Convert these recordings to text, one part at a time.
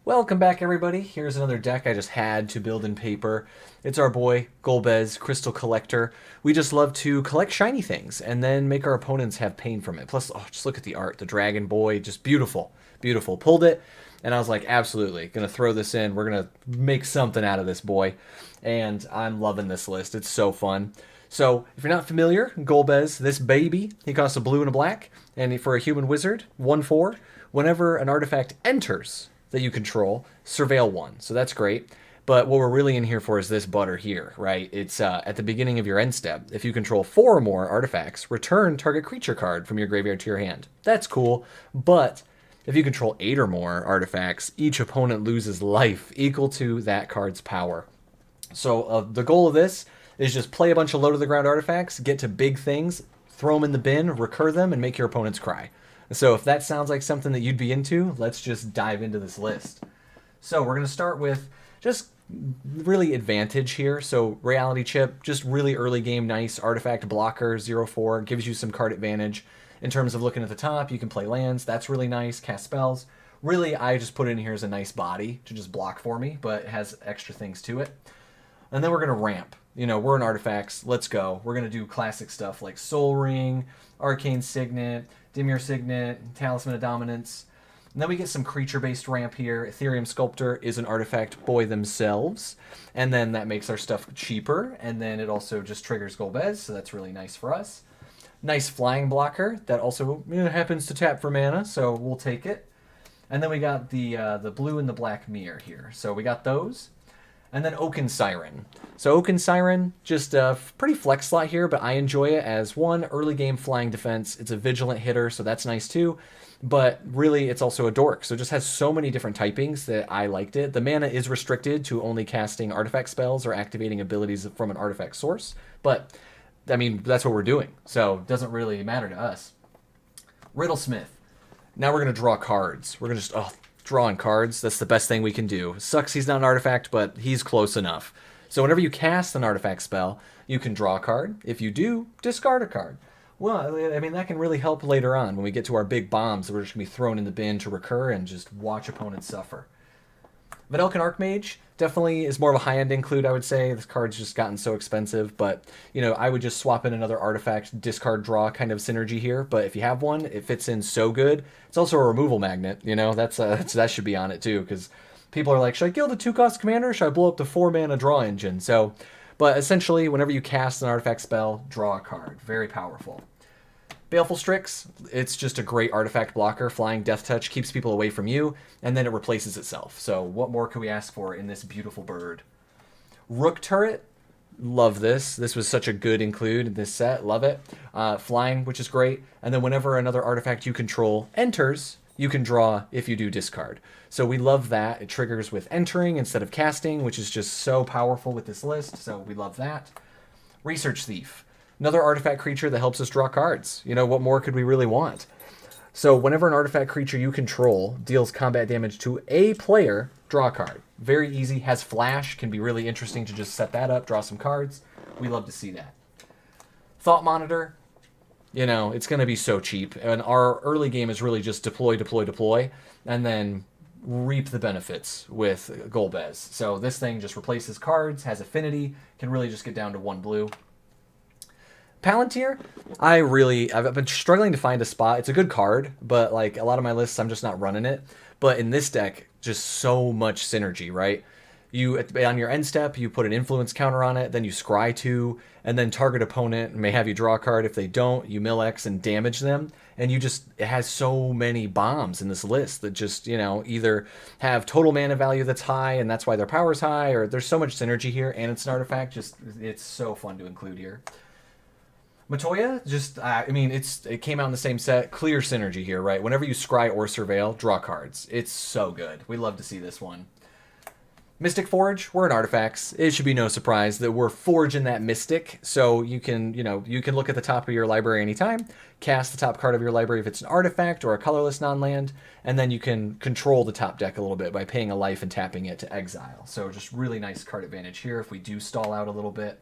Welcome back, everybody. Here's another deck I just had to build in paper. It's our boy, Golbez, Crystal Collector. We just love to collect shiny things and then make our opponents have pain from it. Plus, oh, just look at the art. The Dragon Boy, just beautiful. Beautiful. Pulled it, and I was like, absolutely. Gonna throw this in. We're gonna make something out of this boy. And I'm loving this list. It's so fun. So, if you're not familiar, Golbez, this baby, he costs a blue and a black. And for a human wizard, 1/4. Whenever an artifact enters that you control, surveil one. So that's great. But what we're really in here for is this butter here, right? It's at the beginning of your end step. If you control 4 or more artifacts, return target creature card from your graveyard to your hand. That's cool. But if you control 8 or more artifacts, each opponent loses life equal to that card's power. So the goal of this is just play a bunch of low to the ground artifacts, get to big things, throw them in the bin, recur them, and make your opponents cry. So if that sounds like something that you'd be into, let's just dive into this list. So we're going to start with just really advantage here. So Reality Chip, just really early game nice artifact blocker, 0/4, gives you some card advantage. In terms of looking at the top, you can play lands. That's really nice. Cast spells. Really, I just put it in here as a nice body to just block for me, but it has extra things to it. And then we're going to ramp. You know, we're in artifacts. Let's go. We're going to do classic stuff like Soul Ring, Arcane Signet, Dimir Signet, Talisman of Dominance. And then we get some creature-based ramp here. Ethereum Sculptor is an artifact boy themselves. And then that makes our stuff cheaper. And then it also just triggers Golbez, so that's really nice for us. Nice flying blocker that also happens to tap for mana, so we'll take it. And then we got the blue and the black mirror here. So we got those. And then Oaken Siren. So Oaken Siren, just a pretty flex slot here, but I enjoy it as one, early game flying defense. It's a vigilant hitter, so that's nice too. But really, it's also a dork, so it just has so many different typings that I liked it. The mana is restricted to only casting artifact spells or activating abilities from an artifact source. But, I mean, that's what we're doing, so it doesn't really matter to us. Riddlesmith. Now we're going to draw cards. We're going to just, drawing cards, that's the best thing we can do. Sucks he's not an artifact, but he's close enough. So whenever you cast an artifact spell, you can draw a card. If you do, discard a card. Well, I mean, that can really help later on when we get to our big bombs that we're just going to be thrown in the bin to recur and just watch opponents suffer. Vedelkin Archmage definitely is more of a high-end include, I would say. This card's just gotten so expensive, but, I would just swap in another artifact, discard, draw kind of synergy here. But if you have one, it fits in so good. It's also a removal magnet, that should be on it too, because people are like, should I kill the 2-cost commander, or should I blow up the 4-mana draw engine? So, but essentially, whenever you cast an artifact spell, draw a card. Very powerful. Baleful Strix, it's just a great artifact blocker. Flying Death Touch keeps people away from you, and then it replaces itself. So what more could we ask for in this beautiful bird? Rook Turret, love this. This was such a good include in this set, love it. Flying, which is great. And then whenever another artifact you control enters, you can draw if you do discard. So we love that. It triggers with entering instead of casting, which is just so powerful with this list. So we love that. Research Thief. Another artifact creature that helps us draw cards. What more could we really want? So whenever an artifact creature you control deals combat damage to a player, draw a card. Very easy, has flash, can be really interesting to just set that up, draw some cards. We love to see that. Thought Monitor, it's going to be so cheap. And our early game is really just deploy, deploy, deploy, and then reap the benefits with Golbez. So this thing just replaces cards, has affinity, can really just get down to 1 blue. Palantir, I've been struggling to find a spot. It's a good card, but like a lot of my lists, I'm just not running it. But in this deck, just so much synergy, right? On your end step, you put an influence counter on it, then you scry 2, and then target opponent may have you draw a card. If they don't, you mill X and damage them. And it has so many bombs in this list that just, either have total mana value that's high, and that's why their power's high, or there's so much synergy here, and it's an artifact. It's so fun to include here. Matoya, it came out in the same set. Clear synergy here, right? Whenever you scry or surveil, draw cards. It's so good. We love to see this one. Mystic Forge, we're in artifacts. It should be no surprise that we're forging that Mystic. So you can look at the top of your library anytime, cast the top card of your library if it's an artifact or a colorless non-land, and then you can control the top deck a little bit by paying a life and tapping it to exile. So just really nice card advantage here if we do stall out a little bit.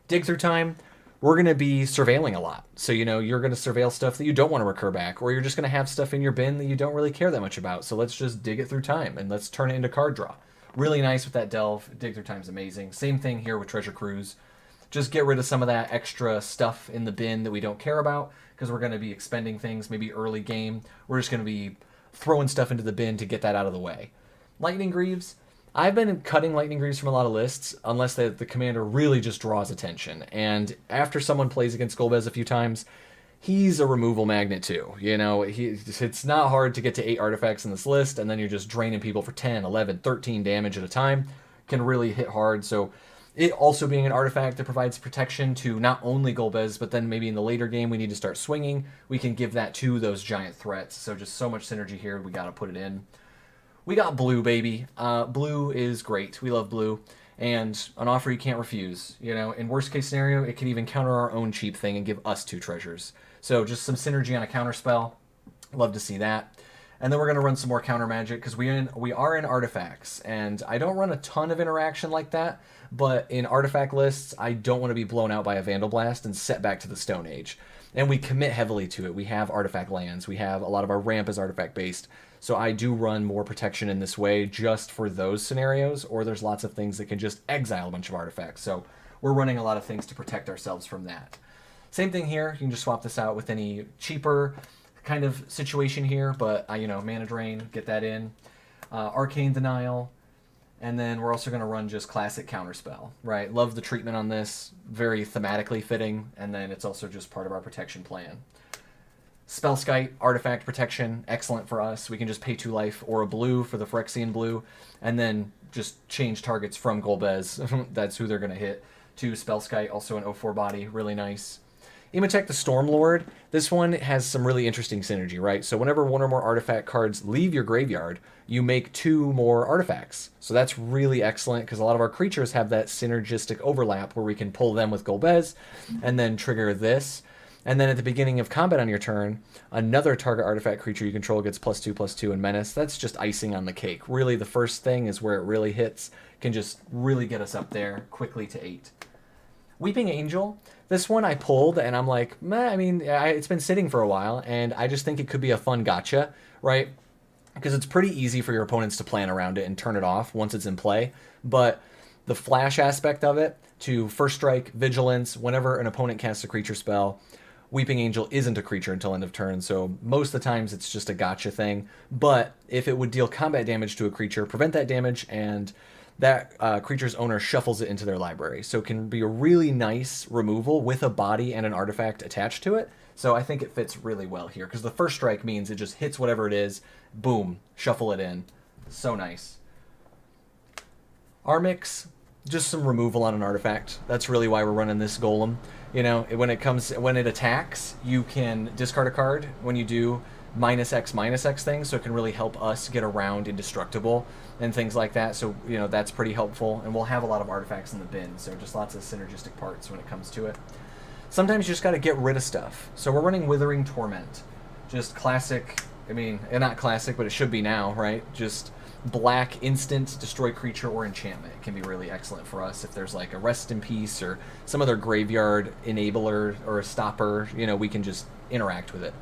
Dig Through Time. we're going to be surveilling a lot. So, you know, you're going to surveil stuff that you don't want to recur back, or you're just going to have stuff in your bin that you don't really care that much about. So let's just dig it through time and let's turn it into card draw. Really nice with that delve. Dig through time's amazing. Same thing here with Treasure Cruise. Just get rid of some of that extra stuff in the bin that we don't care about, because we're going to be expending things maybe early game. We're just going to be throwing stuff into the bin to get that out of the way. Lightning Greaves. I've been cutting Lightning Greaves from a lot of lists unless the commander really just draws attention. And after someone plays against Golbez a few times, he's a removal magnet too. You know, it's not hard to get to 8 artifacts in this list, and then you're just draining people for 10, 11, 13 damage at a time. Can really hit hard. So it also being an artifact that provides protection to not only Golbez, but then maybe in the later game we need to start swinging, we can give that to those giant threats. So just so much synergy here, we got to put it in. We got blue, baby. Blue is great. We love blue. And an offer you can't refuse. You know, in worst case scenario, it can even counter our own cheap thing and give us 2 treasures. So just some synergy on a counter spell. Love to see that. And then we're going to run some more counter magic, because we are in artifacts. And I don't run a ton of interaction like that, but in artifact lists, I don't want to be blown out by a Vandal Blast and set back to the Stone Age. And we commit heavily to it. We have artifact lands. We have a lot of our ramp is artifact based. So I do run more protection in this way just for those scenarios, or there's lots of things that can just exile a bunch of artifacts. So we're running a lot of things to protect ourselves from that. Same thing here. You can just swap this out with any cheaper kind of situation here, but you know, Mana Drain, get that in. Arcane Denial, and then we're also going to run just classic Counterspell, right? Love the treatment on this, very thematically fitting, and then it's also just part of our protection plan. Spellskite, artifact protection, excellent for us. We can just pay 2 life or a blue for the Phyrexian blue, and then just change targets from Golbez, that's who they're going to hit, to Spellskite, also an 0/4 body, really nice. Imhotep the Stormlord, this one has some really interesting synergy, right? So whenever 1 or more artifact cards leave your graveyard, you make 2 more artifacts. So that's really excellent, because a lot of our creatures have that synergistic overlap where we can pull them with Golbez and then trigger this. And then at the beginning of combat on your turn, another target artifact creature you control gets +2/+2 and Menace. That's just icing on the cake. Really, the first thing is where it really hits, can just really get us up there quickly to 8. Weeping Angel, this one I pulled, and I'm like, meh, I mean, it's been sitting for a while, and I just think it could be a fun gotcha, right? Because it's pretty easy for your opponents to plan around it and turn it off once it's in play. But the flash aspect of it, to first strike, vigilance, whenever an opponent casts a creature spell, Weeping Angel isn't a creature until end of turn, so most of the times it's just a gotcha thing. But if it would deal combat damage to a creature, prevent that damage, and that creature's owner shuffles it into their library. So it can be a really nice removal with a body and an artifact attached to it. So I think it fits really well here, because the first strike means it just hits whatever it is, boom, shuffle it in. So nice. Armix, just some removal on an artifact. That's really why we're running this golem. You know, when it attacks, you can discard a card when you do -X things, so it can really help us get around indestructible and things like that. So, you know, that's pretty helpful, and we'll have a lot of artifacts in the bin, so just lots of synergistic parts when it comes to it. Sometimes you just got to get rid of stuff. So we're running Withering Torment. Just classic, I mean, not classic, but it should be now, right? Just black instant destroy creature or enchantment. It can be really excellent for us if there's like a Rest in Peace or some other graveyard enabler or a stopper. You know, we can just interact with it.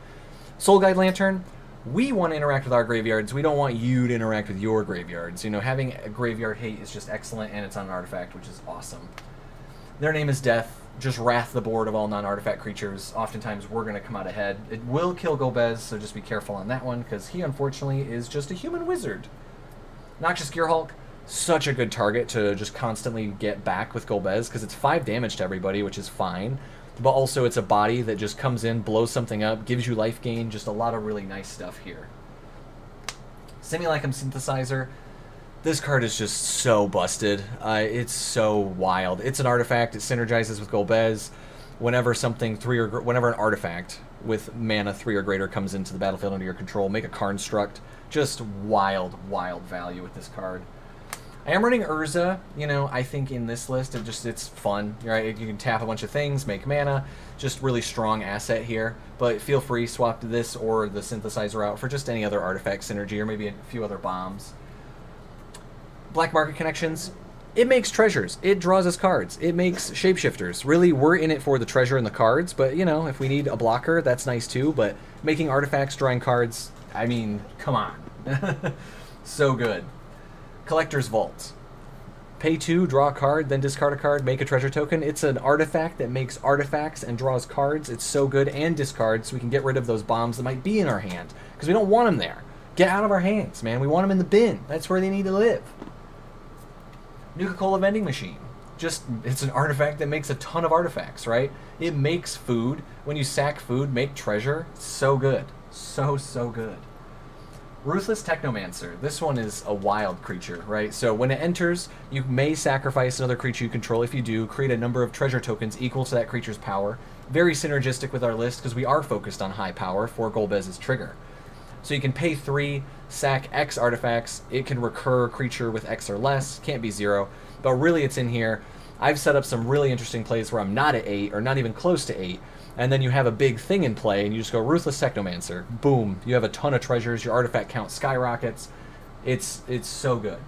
Soul Guide Lantern, we want to interact with our graveyards. We don't want you to interact with your graveyards. You know, having a graveyard hate is just excellent, and it's on an artifact, which is awesome. Their Name is Death. Just wrath the board of all non-artifact creatures. Oftentimes we're going to come out ahead. It will kill Golbez, so just be careful on that one, because he unfortunately is just a human wizard. Noxious Gearhulk, such a good target to just constantly get back with Golbez, because it's 5 damage to everybody, which is fine. But also it's a body that just comes in, blows something up, gives you life gain, just a lot of really nice stuff here. Simulacrum Synthesizer, this card is just so busted. It's so wild. It's an artifact, it synergizes with Golbez. Whenever whenever an artifact with mana 3 or greater comes into the battlefield under your control, make a Karnstruct. Just wild, wild value with this card. I am running Urza. You know, I think in this list, it's fun, right? You can tap a bunch of things, make mana, just really strong asset here. But feel free, swap this or the Synthesizer out for just any other artifact synergy, or maybe a few other bombs. Black Market Connections, It makes treasures. It draws us cards. It makes shapeshifters. Really, we're in it for the treasure and the cards, but, you know, if we need a blocker, that's nice too. But making artifacts, drawing cards, I mean, come on. So good. Collector's Vault. Pay 2, draw a card, then discard a card, make a treasure token. It's an artifact that makes artifacts and draws cards. It's so good, and discards, so we can get rid of those bombs that might be in our hand, because we don't want them there. Get out of our hands, man. We want them in the bin. That's where they need to live. Nuka-Cola vending machine. Just, it's an artifact that makes a ton of artifacts, right? It makes food. When you sack food, make treasure. So good. So, so good. Ruthless Technomancer. This one is a wild creature, right? So when it enters, you may sacrifice another creature you control. If you do, create a number of treasure tokens equal to that creature's power. Very synergistic with our list because we are focused on high power for Golbez's trigger. So you can pay 3, sack X artifacts. It can recur a creature with X or less. Can't be 0. But really it's in here. I've set up some really interesting plays where I'm not at 8 or not even close to 8. And then you have a big thing in play and you just go Ruthless Technomancer. Boom. You have a ton of treasures. Your artifact count skyrockets. It's so good.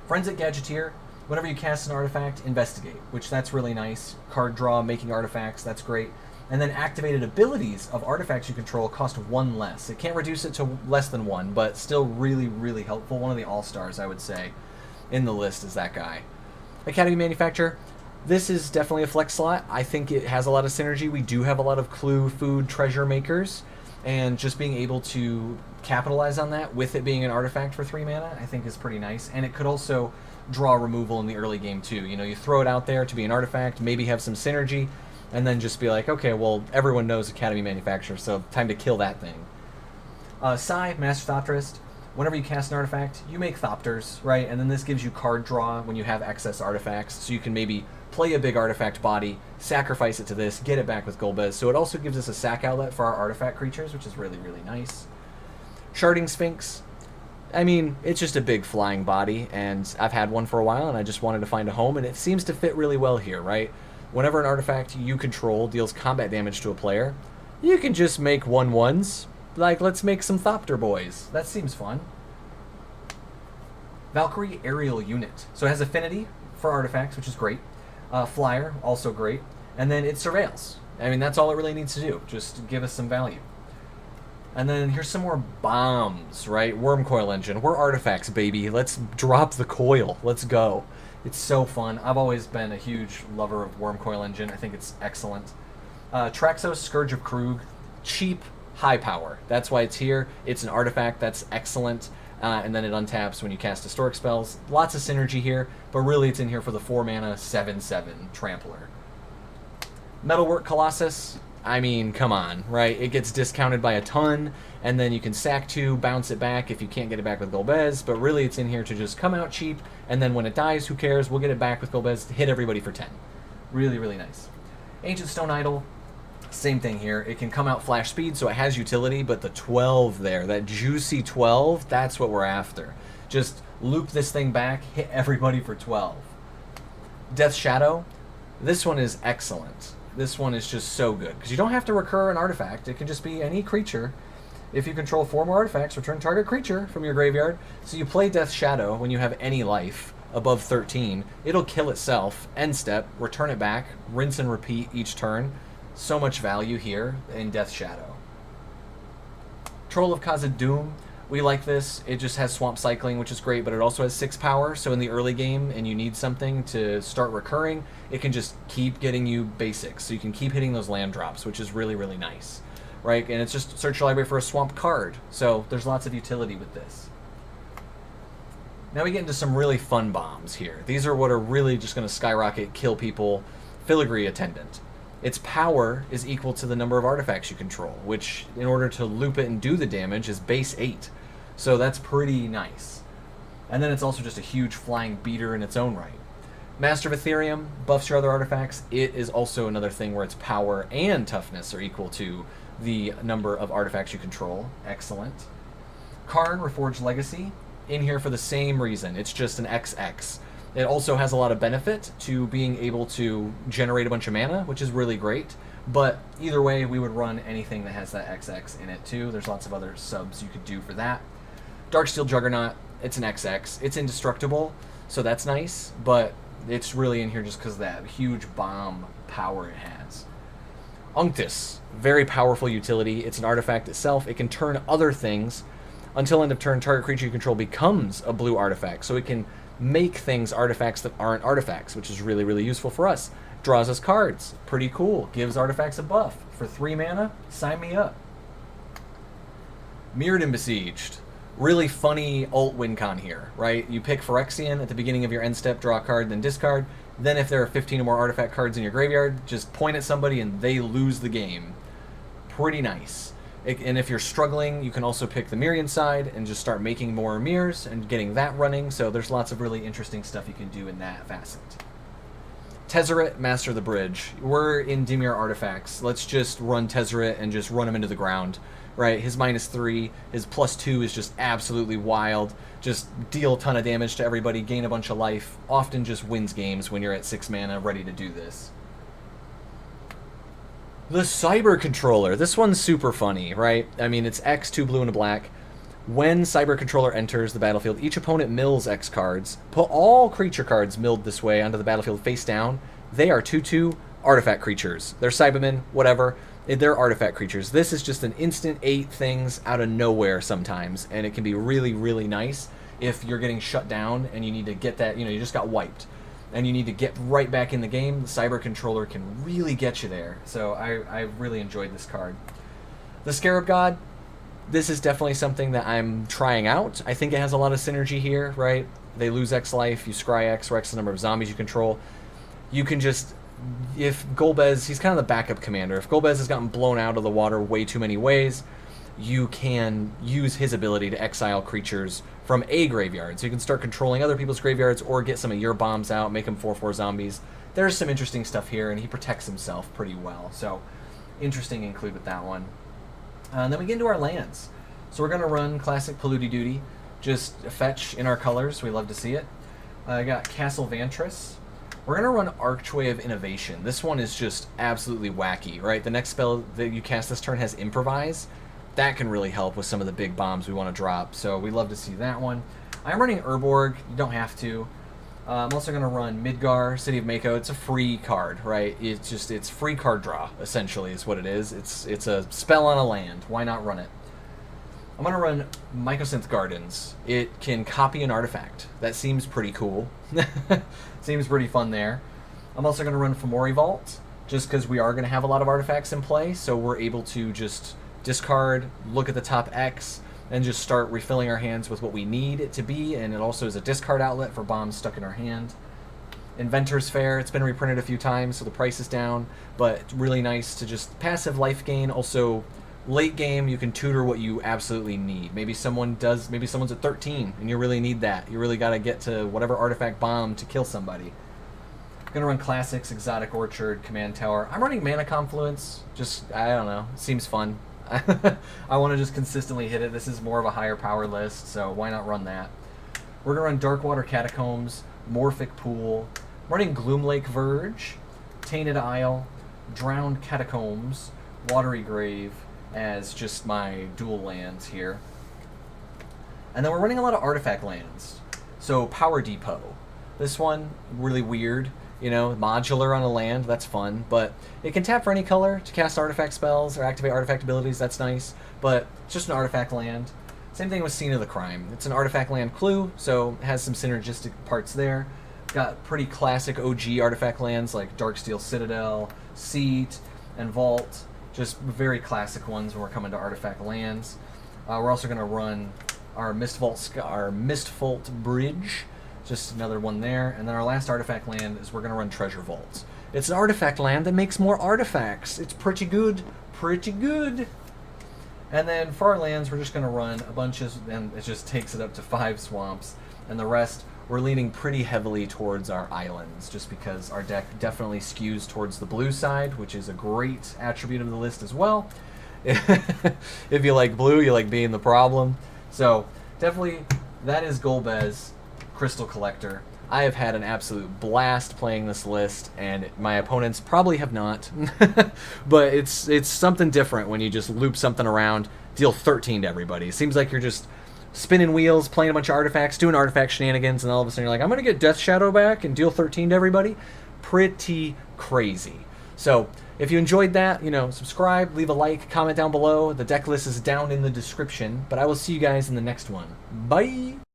Forensic Gadgeteer. Whenever you cast an artifact, investigate. Which that's really nice. Card draw, making artifacts. That's great. And then activated abilities of artifacts you control cost 1 less. It can't reduce it to less than 1, but still really, really helpful. One of the all-stars, I would say, in the list is that guy. Academy Manufacturer. This is definitely a flex slot. I think it has a lot of synergy. We do have a lot of clue, food, treasure makers, and just being able to capitalize on that with it being an artifact for 3 mana, I think is pretty nice. And it could also draw removal in the early game too. You know, you throw it out there to be an artifact, maybe have some synergy, and then just be like, okay, well, everyone knows Academy Manufacturer, so time to kill that thing. Sai, Master Thopterist. Whenever you cast an artifact, you make Thopters, right? And then this gives you card draw when you have excess artifacts, so you can maybe play a big artifact body, sacrifice it to this, get it back with Golbez. So it also gives us a sack outlet for our artifact creatures, which is really, really nice. Sharding Sphinx. I mean, it's just a big flying body, and I've had one for a while, and I just wanted to find a home, and it seems to fit really well here, right? Whenever an artifact you control deals combat damage to a player, you can just make 1/1s. Like, let's make some Thopter boys. That seems fun. Valkyrie Aerial Unit. So it has affinity for artifacts, which is great. Flyer, also great. And then it surveils. I mean, that's all it really needs to do. Just give us some value. And then here's some more bombs, right? Worm Coil Engine. We're artifacts, baby. Let's drop the coil. Let's go. It's so fun. I've always been a huge lover of Worm Coil Engine. I think it's excellent. Traxos Scourge of Krug. Cheap, high power. That's why it's here. It's an artifact. That's excellent. And then it untaps when you cast historic spells. Lots of synergy here, but really it's in here for the 4 mana 7/7 Trampler. Metalwork Colossus. I mean, come on, right? It gets discounted by a ton, and then you can sack 2, bounce it back if you can't get it back with Golbez, but really it's in here to just come out cheap, and then when it dies, who cares? We'll get it back with Golbez, hit everybody for 10. Really, really nice. Ancient Stone Idol. Same thing here. It can come out flash speed, so it has utility, but the 12 there, that juicy 12, that's what we're after. Just loop this thing back, hit everybody for 12. Death Shadow. This one is excellent. This one is just so good, because you don't have to recur an artifact. It can just be any creature. If you control 4 more artifacts, return target creature from your graveyard. So you play Death Shadow when you have any life above 13. It'll kill itself, end step, return it back, rinse and repeat each turn. So much value here in Death Shadow. Troll of Khazad-dûm. We like this. It just has swamp cycling, which is great, but it also has 6 power, so in the early game and you need something to start recurring, it can just keep getting you basics, so you can keep hitting those land drops, which is really, really nice, right? And it's just search your library for a swamp card, so there's lots of utility with this. Now we get into some really fun bombs here. These are what are really just going to skyrocket, kill people. Filigree Attendant. Its power is equal to the number of artifacts you control, which, in order to loop it and do the damage, is base 8. So that's pretty nice. And then it's also just a huge flying beater in its own right. Master of Ethereum buffs your other artifacts. It is also another thing where its power and toughness are equal to the number of artifacts you control. Excellent. Karn, Reforged Legacy, in here for the same reason. It's just an XX. It also has a lot of benefit to being able to generate a bunch of mana, which is really great. But either way, we would run anything that has that XX in it too. There's lots of other subs you could do for that. Darksteel Juggernaut, it's an XX. It's indestructible, so that's nice, but it's really in here just because of that huge bomb power it has. Unctus, very powerful utility. It's an artifact itself. It can turn other things. Until end of turn, target creature you control becomes a blue artifact, so it can make things artifacts that aren't artifacts, which is really, really useful for us. Draws us cards. Pretty cool. Gives artifacts a buff. For 3 mana, sign me up. Mirrored and Besieged. Really funny alt win con here, right? You pick Phyrexian at the beginning of your end step, draw a card, then discard. Then if there are 15 or more artifact cards in your graveyard, just point at somebody and they lose the game. Pretty nice. And if you're struggling, you can also pick the Mirian side and just start making more mirrors and getting that running. So there's lots of really interesting stuff you can do in that facet. Tezzeret, Master of the Bridge. We're in Dimir artifacts. Let's just run Tezzeret and just run him into the ground. Right, his -3, his +2 is just absolutely wild. Just deal a ton of damage to everybody, gain a bunch of life. Often just wins games when you're at 6 mana ready to do this. The Cyber Controller. This one's super funny, right? I mean, it's X, 2 blue and a black. When Cyber Controller enters the battlefield, each opponent mills X cards. Put all creature cards milled this way onto the battlefield face down. They are 2/2 artifact creatures. They're Cybermen, whatever. They're artifact creatures. This is just an instant 8 things out of nowhere sometimes, and it can be really, really nice if you're getting shut down and you need to get that, you just got wiped, and you need to get right back in the game. The Cyber Controller can really get you there, so I really enjoyed this card. The Scarab God, this is definitely something that I'm trying out. I think it has a lot of synergy here, right? They lose X life, you scry X, or X the number of zombies you control. You can just... If Golbez, he's kind of the backup commander. If Golbez has gotten blown out of the water way too many ways, you can use his ability to exile creatures from a graveyard. So you can start controlling other people's graveyards or get some of your bombs out, make them 4/4 zombies. There's some interesting stuff here, and he protects himself pretty well. So interesting to include with that one. And then we get into our lands. So we're going to run classic Polluti Duty. Just fetch in our colors. We love to see it. I got Castle Vantress. We're going to run Archway of Innovation. This one is just absolutely wacky, right? The next spell that you cast this turn has Improvise. That can really help with some of the big bombs we want to drop, so we love to see that one. I'm running Urborg. You don't have to. I'm also going to run Midgar, City of Mako. It's a free card, right? It's free card draw, essentially, is what it is. It's a spell on a land. Why not run it? I'm going to run Mycosynth Gardens. It can copy an artifact. That seems pretty cool. Seems pretty fun there. I'm also going to run Fomori Vault, just because we are going to have a lot of artifacts in play, so we're able to just discard, look at the top X, and just start refilling our hands with what we need it to be, and it also is a discard outlet for bombs stuck in our hand. Inventor's Fair, it's been reprinted a few times, so the price is down, but it's really nice to just passive life gain. Also, late game, you can tutor what you absolutely need. Maybe someone's at 13, and you really need that. You really got to get to whatever artifact bomb to kill somebody. I'm going to run Classics, Exotic Orchard, Command Tower. I'm running Mana Confluence. Just, I don't know, it seems fun. I want to just consistently hit it. This is more of a higher power list, so why not run that? We're going to run Darkwater Catacombs, Morphic Pool. I'm running Gloomlake Verge, Tainted Isle, Drowned Catacombs, Watery Grave, as just my dual lands here. And then we're running a lot of artifact lands. So Power Depot. This one, really weird. Modular on a land, that's fun. But it can tap for any color to cast artifact spells or activate artifact abilities, that's nice. But it's just an artifact land. Same thing with Scene of the Crime. It's an artifact land clue, so it has some synergistic parts there. Got pretty classic OG artifact lands like Darksteel Citadel, Seat, and Vault. Just very classic ones when we're coming to artifact lands. We're also going to run our Mistvault Bridge, just another one there. And then our last artifact land is we're going to run Treasure Vault. It's an artifact land that makes more artifacts. It's pretty good, pretty good. And then for our lands, we're just going to run a bunch of, and it just takes it up to 5 swamps. And the rest, we're leaning pretty heavily towards our islands, just because our deck definitely skews towards the blue side, which is a great attribute of the list as well. If you like blue, you like being the problem. So definitely, that is Golbez, Crystal Collector. I have had an absolute blast playing this list, and my opponents probably have not. But it's something different when you just loop something around, deal 13 to everybody. It seems like you're just spinning wheels, playing a bunch of artifacts, doing artifact shenanigans, and all of a sudden you're like, I'm going to get Death Shadow back and deal 13 to everybody. Pretty crazy. So if you enjoyed that, subscribe, leave a like, comment down below. The deck list is down in the description. But I will see you guys in the next one. Bye!